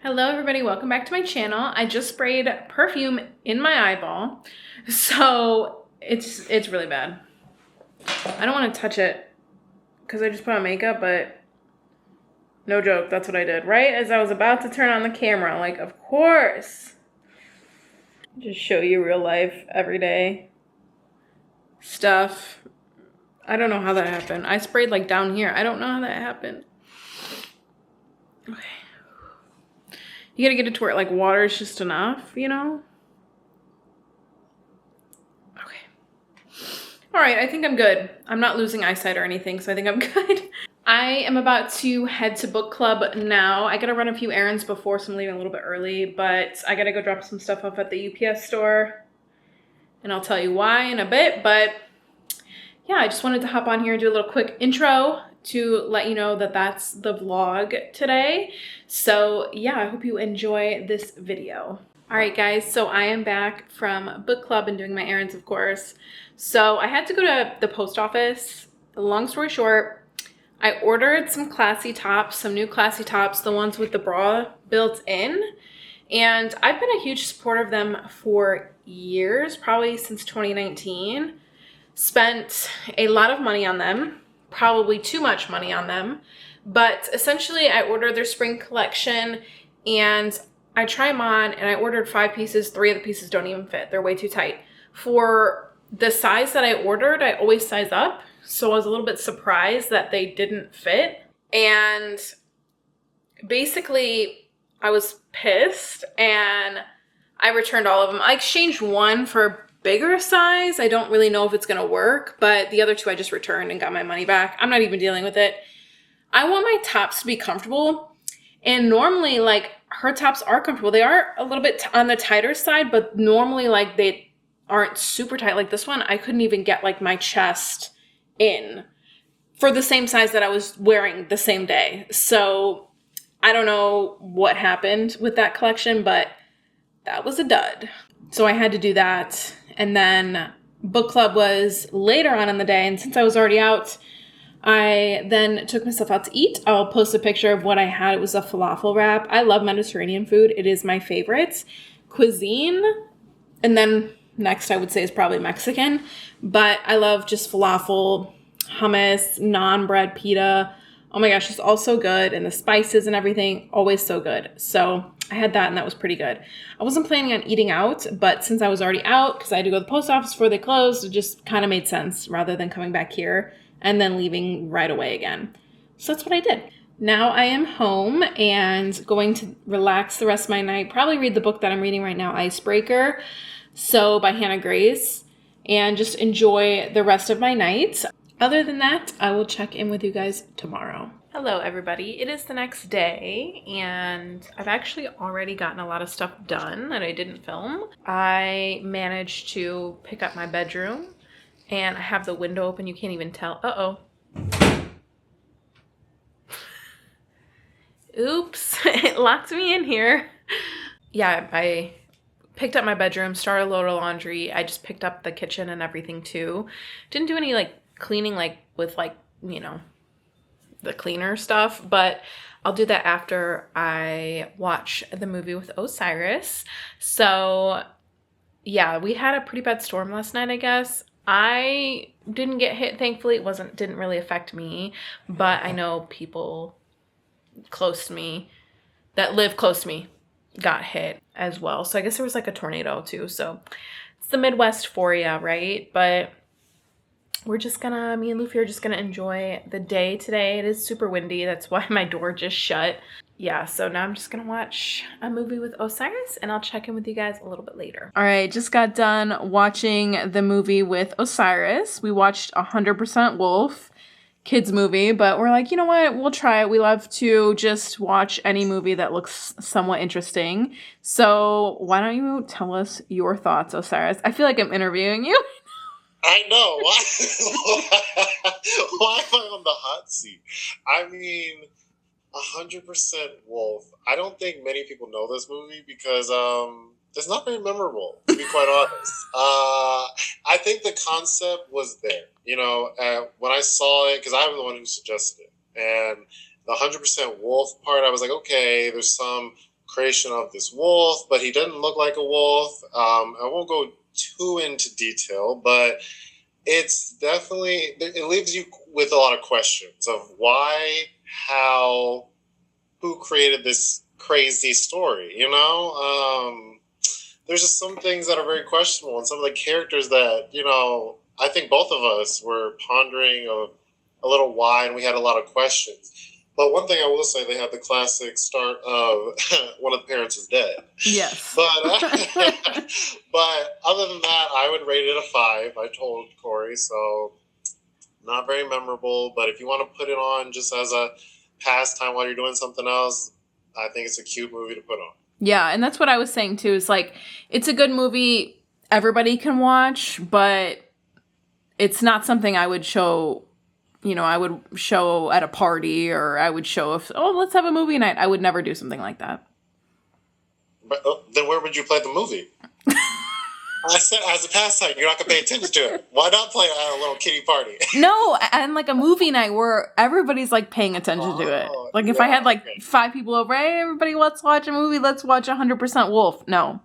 Hello everybody, welcome back to my channel. I just sprayed perfume in my eyeball, so it's really bad. I don't want to touch it because I just put on makeup, but no joke, that's what I did. Right as I was about to turn on the camera, like of course. Just show you real life, everyday stuff. I don't know how that happened. I sprayed like down here. I don't know how that happened. Okay. You gotta get it to where like water is just enough, you know? All right, I think I'm good. I'm not losing eyesight or anything, so I think I'm good. I am about to head to book club now. I gotta run a few errands before, so I'm leaving a little bit early, but I gotta go drop some stuff off at the UPS store, and I'll tell you why in a bit, but yeah, I just wanted to hop on here and do a little quick intro to let you know that that's the vlog today. So yeah, I hope you enjoy this video. All right, guys, so I am back from book club and doing my errands, of course. So I had to go to the post office. Long story short, I ordered some classy tops, some new classy tops, the ones with the bra built in. And I've been a huge supporter of them for years, probably since 2019. Spent a lot of money on them, probably too much money on them. But essentially, I ordered their spring collection and I try them on, and I ordered 5 pieces. 3 of the pieces don't even fit. They're way too tight. For the size that I ordered, I always size up. So I was a little bit surprised that they didn't fit. And basically, I was pissed and I returned all of them. I exchanged one for a bigger size. I don't really know if it's going to work, but the other 2 I just returned and got my money back. I'm not even dealing with it. I want my tops to be comfortable. And normally, like, her tops are comfortable. They are a little bit on the tighter side, but normally, like, they aren't super tight. Like this one, I couldn't even get, like, my chest in for the same size that I was wearing the same day. So I don't know what happened with that collection, but that was a dud. So I had to do that. And then book club was later on in the day. And since I was already out, I then took myself out to eat. I'll post a picture of what I had. It was a falafel wrap. I love Mediterranean food. It is my favorite cuisine. And then next I would say is probably Mexican. But I love just falafel, hummus, naan bread, pita. Oh my gosh, it's all so good. And the spices and everything, always so good. So I had that and that was pretty good. I wasn't planning on eating out, but since I was already out, because I had to go to the post office before they closed, it just kind of made sense rather than coming back here and then leaving right away again. So that's what I did. Now I am home and going to relax the rest of my night. Probably read the book that I'm reading right now, Icebreaker, so by Hannah Grace, and just enjoy the rest of my night. Other than that, I will check in with you guys tomorrow. Hello, everybody. It is the next day, and I've actually already gotten a lot of stuff done that I didn't film. I managed to pick up my bedroom, and I have the window open. You can't even tell. Uh-oh. Oops. It locked me in here. Yeah, I picked up my bedroom, started a load of laundry. I just picked up the kitchen and everything, too. Didn't do any, like, cleaning, like, with, like, you know, the cleaner stuff, but I'll do that after I watch the movie with Osiris. So, yeah, we had a pretty bad storm last night, I guess. I didn't get hit, thankfully. It didn't really affect me, but I know people close to me that live close to me got hit as well. So I guess there was like a tornado too. So it's the Midwest for you, right? But me and Luffy are just gonna enjoy the day today. It is super windy. That's why my door just shut. Yeah, so now I'm just gonna watch a movie with Osiris and I'll check in with you guys a little bit later. All right, just got done watching the movie with Osiris. We watched 100% Wolf, kids movie, but we're like, you know what? We'll try it. We love to just watch any movie that looks somewhat interesting. So why don't you tell us your thoughts, Osiris? I feel like I'm interviewing you. I know. Why am I on the hot seat? I mean, 100% Wolf. I don't think many people know this movie because it's not very memorable, to be quite honest. I think the concept was there. You know, when I saw it, because I'm the one who suggested it, and the 100% Wolf part, I was like, okay, there's some creation of this wolf, but he didn't look like a wolf. I won't go too into detail, but it's definitely, it leaves you with a lot of questions of why, how, who created this crazy story, you know? There's just some things that are very questionable, and some of the characters that, you know, I think both of us were pondering a little why, and we had a lot of questions. But one thing I will say, they have the classic start of one of the parents is dead. Yes. But but other than that, I would rate it a 5. I told Cory, so not very memorable. But if you want to put it on just as a pastime while you're doing something else, I think it's a cute movie to put on. Yeah, and that's what I was saying too. Is like, it's a good movie everybody can watch, but it's not something I would show. You know, I would show at a party, or I would show if, let's have a movie night. I would never do something like that. But then where would you play the movie? I said, as a pastime, you're not going to pay attention to it. Why not play at a little kiddie party? No, and like a movie night where everybody's like paying attention to it. Like if I had like 5 people over, hey, everybody, let's watch a movie. Let's watch 100% Wolf. No.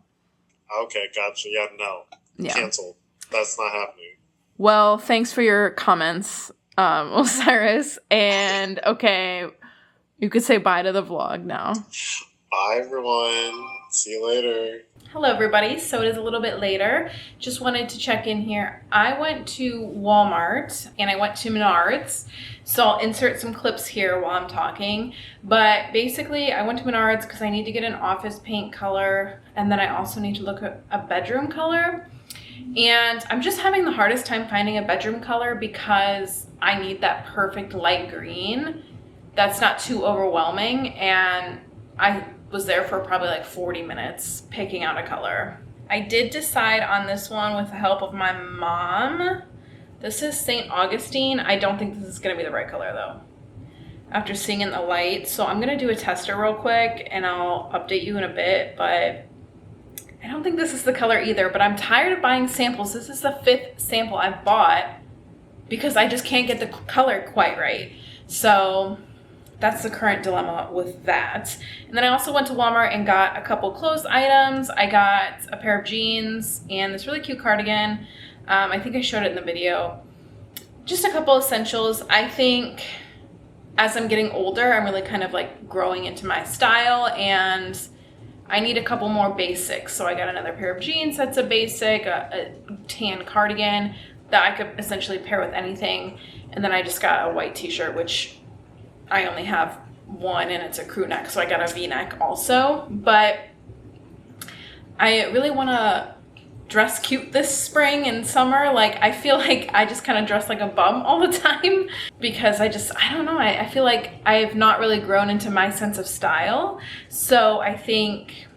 Okay, gotcha. Yeah, no. Yeah. Canceled. That's not happening. Well, thanks for your comments, Osiris. And okay, you could say bye to the vlog now. Bye, everyone. See you later. Hello, everybody. So it is a little bit later. Just wanted to check in here. I went to Walmart and I went to Menards. So I'll insert some clips here while I'm talking. But basically, I went to Menards because I need to get an office paint color. And then I also need to look at a bedroom color. And I'm just having the hardest time finding a bedroom color because I need that perfect light green that's not too overwhelming. And I was there for probably like 40 minutes picking out a color. I did decide on this one with the help of my mom. This is St. Augustine. I don't think this is gonna be the right color though, after seeing in the light. So I'm gonna do a tester real quick and I'll update you in a bit, but I don't think this is the color either, but I'm tired of buying samples. This is the 5th sample I've bought because I just can't get the color quite right. So that's the current dilemma with that. And then I also went to Walmart and got a couple clothes items. I got a pair of jeans and this really cute cardigan. I think I showed it in the video. Just a couple essentials. I think as I'm getting older, I'm really kind of like growing into my style and I need a couple more basics. So I got another pair of jeans that's a basic, a tan cardigan that I could essentially pair with anything. And then I just got a white t-shirt, which I only have one and it's a crew neck, so I got a v-neck also. But I really want to dress cute this spring and summer. Like I feel like I just kind of dress like a bum all the time because I don't know, I feel like I have not really grown into my sense of style. So I think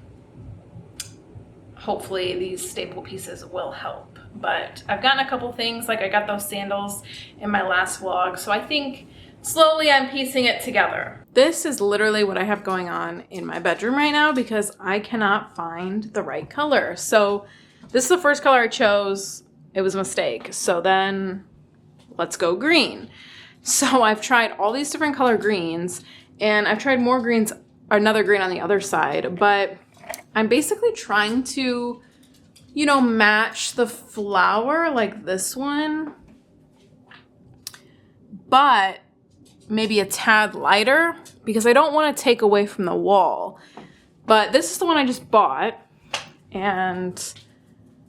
hopefully these staple pieces will help. But I've gotten a couple things, like I got those sandals in my last vlog, so I think slowly I'm piecing it together. This is literally what I have going on in my bedroom right now because I cannot find the right color. So this is the first color I chose. It was a mistake. So then let's go green. So I've tried all these different color greens and I've tried more greens, another green on the other side, but I'm basically trying to, you know, match the flower like this one, but maybe a tad lighter because I don't want to take away from the wall. But this is the one I just bought and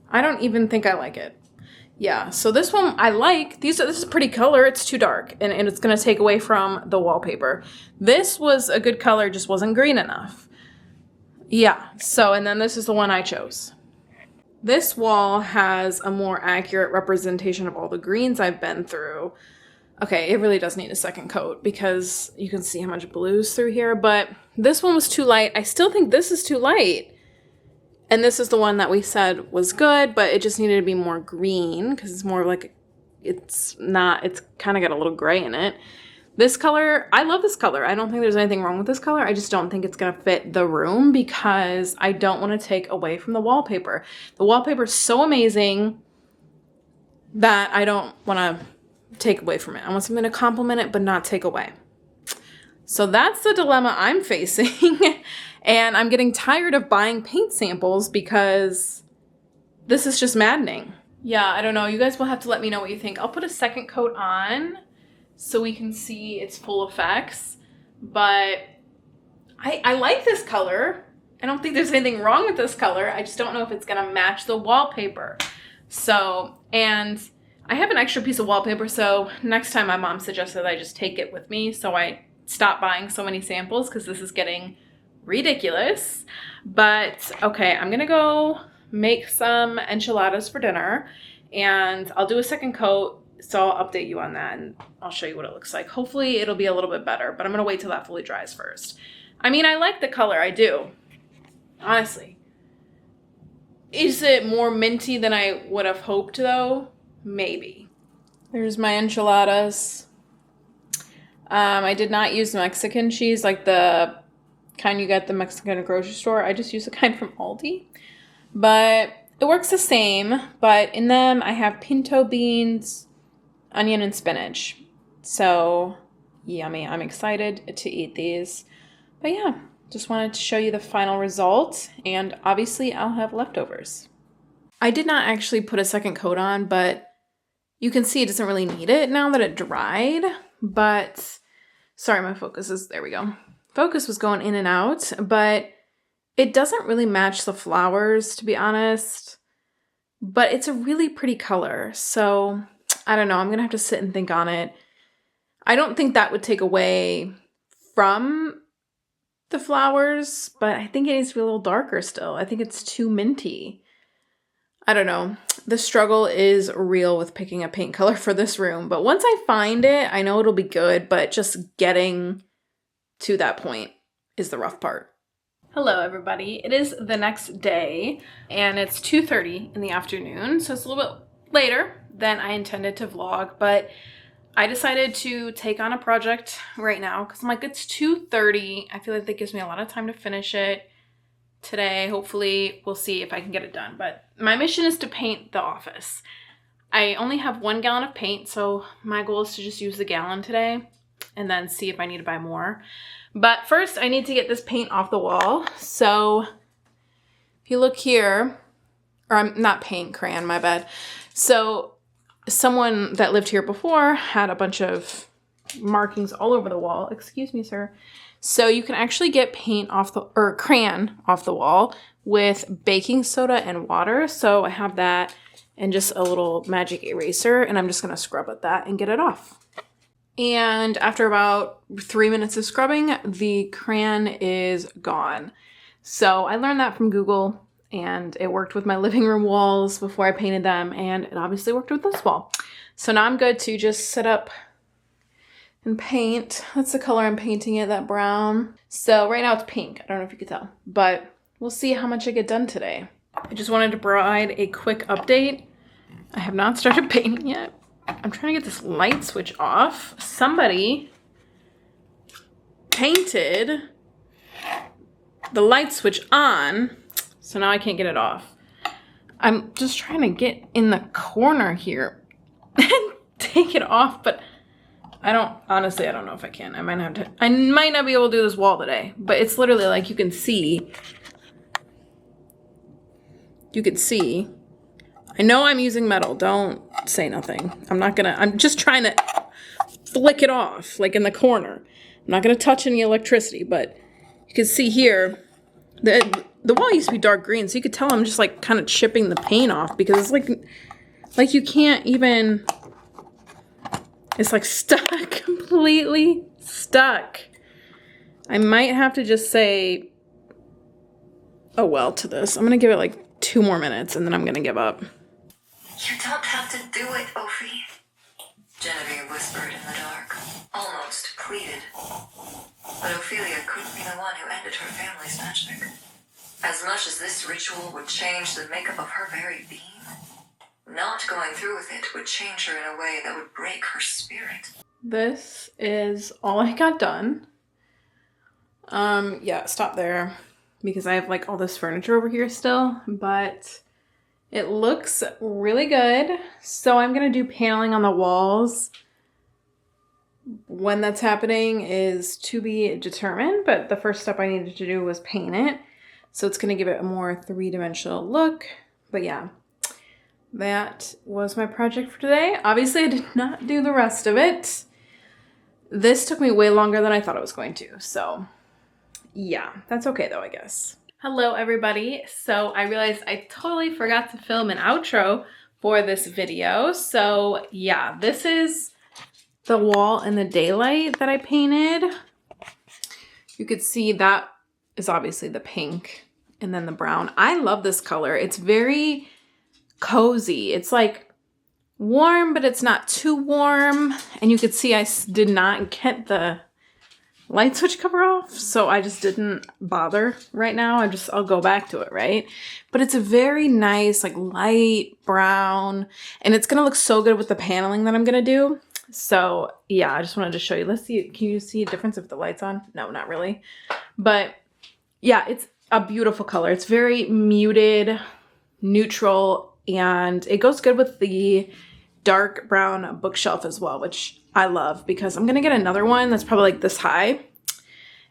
I don't even think I like it. Yeah, so this one I like. This is a pretty color. It's too dark and it's going to take away from the wallpaper. This was a good color, just wasn't green enough. Yeah, so and then this is the one I chose. This wall has a more accurate representation of all the greens I've been through. Okay, it really does need a second coat because you can see how much blue's through here, but this one was too light. I still think this is too light. And this is the one that we said was good, but it just needed to be more green because it's more like, it's kind of got a little gray in it. This color, I love this color. I don't think there's anything wrong with this color. I just don't think it's going to fit the room because I don't want to take away from the wallpaper. The wallpaper is so amazing that I don't want to take away from it. I want something to complement it, but not take away. So that's the dilemma I'm facing. And I'm getting tired of buying paint samples because this is just maddening. Yeah, I don't know. You guys will have to let me know what you think. I'll put a second coat on so we can see its full effects. But I like this color. I don't think there's anything wrong with this color. I just don't know if it's going to match the wallpaper. So, and I have an extra piece of wallpaper, so next time my mom suggested I just take it with me so I stop buying so many samples because this is getting ridiculous. But okay, I'm gonna go make some enchiladas for dinner and I'll do a second coat, so I'll update you on that and I'll show you what it looks like. Hopefully it'll be a little bit better, but I'm gonna wait till that fully dries first. I mean, I like the color, I do. Honestly. Is it more minty than I would have hoped though? Maybe. There's my enchiladas. I did not use Mexican cheese like the kind you get at the Mexican grocery store. I just use the kind from Aldi. But it works the same. But in them, I have pinto beans, onion, and spinach. So, yummy. I'm excited to eat these. But yeah, just wanted to show you the final result. And obviously, I'll have leftovers. I did not actually put a second coat on, but you can see it doesn't really need it now that it dried. But, sorry, my focus is, there we go. Focus was going in and out, but it doesn't really match the flowers, to be honest. But it's a really pretty color, so I don't know. I'm going to have to sit and think on it. I don't think that would take away from the flowers, but I think it needs to be a little darker still. I think it's too minty. I don't know. The struggle is real with picking a paint color for this room, but once I find it, I know it'll be good, but just getting to that point is the rough part. Hello, everybody. It is the next day, and it's 2:30 in the afternoon, so it's a little bit later than I intended to vlog, but I decided to take on a project right now because I'm like, it's 2:30. I feel like that gives me a lot of time to finish it today. Hopefully, we'll see if I can get it done, but my mission is to paint the office. I only have 1 gallon of paint, so my goal is to just use the gallon today and then see if I need to buy more. But first, I need to get this paint off the wall. So if you look here, or I'm not paint, crayon, my bad. So someone that lived here before had a bunch of markings all over the wall. Excuse me, sir. So you can actually get paint off the, or crayon off the wall with baking soda and water. So I have that and just a little magic eraser, and I'm just gonna scrub at that and get it off. And after about 3 minutes of scrubbing, the crayon is gone. So I learned that from Google, and it worked with my living room walls before I painted them, and it obviously worked with this wall. So now I'm good to just sit up and paint. That's the color I'm painting it, that brown. So right now it's pink. I don't know if you could tell, but we'll see how much I get done today. I just wanted to provide a quick update. I have not started painting yet. I'm trying to get this light switch off. Somebody painted the light switch on, so now I can't get it off. I'm just trying to get in the corner here and take it off, but honestly, I don't know if I can. I might not be able to do this wall today, but it's literally like you can see. I know I'm using metal. Don't say nothing. I'm just trying to flick it off, like in the corner. I'm not gonna touch any electricity, but you can see here, the wall used to be dark green, so you could tell I'm just like kind of chipping the paint off because it's like you can't even, it's like stuck, completely stuck. I might have to just say, oh well, to this. I'm gonna give it like 2 more minutes and then I'm gonna give up. You don't have to do it, Ophi, Genevieve whispered in the dark, almost pleaded. But Ophelia couldn't be the one who ended her family's magic. As much as this ritual would change the makeup of her very being, not going through with it would change her in a way that would break her spirit. This is all I got done. Yeah, stop there because I have like all this furniture over here still, but it looks really good. So I'm gonna do paneling on the walls When that's happening is to be determined, but the first step I needed to do was paint it. So it's going to give it a more three-dimensional look. But yeah, that was my project for today. Obviously, I did not do the rest of it. This took me way longer than I thought it was going to. So yeah, that's okay though, I guess. Hello, everybody. So I realized I totally forgot to film an outro for this video. So yeah, this is the wall in the daylight that I painted. You could see that is obviously the pink and then the brown. I love this color. It's very cozy. It's like warm, but it's not too warm. And you could see I did not get the light switch cover off, so I just didn't bother right now. I'll go back to it, right? But it's a very nice, like light brown, and it's gonna look so good with the paneling that I'm gonna do. So yeah, I just wanted to show you. Let's see, can you see a difference if the light's on? No, not really. But yeah, it's a beautiful color. It's very muted, neutral, and it goes good with the dark brown bookshelf as well, which I love because I'm gonna get another one that's probably like this high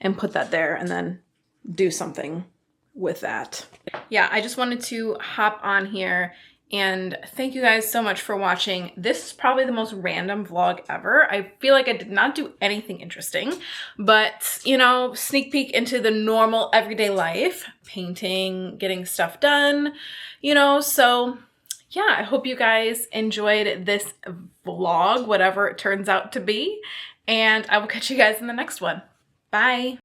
and put that there and then do something with that. Yeah, I just wanted to hop on here and thank you guys so much for watching. This is probably the most random vlog ever. I feel like I did not do anything interesting, but you know, sneak peek into the normal everyday life, painting, getting stuff done, you know, so yeah, I hope you guys enjoyed this vlog, whatever it turns out to be, and I will catch you guys in the next one. Bye.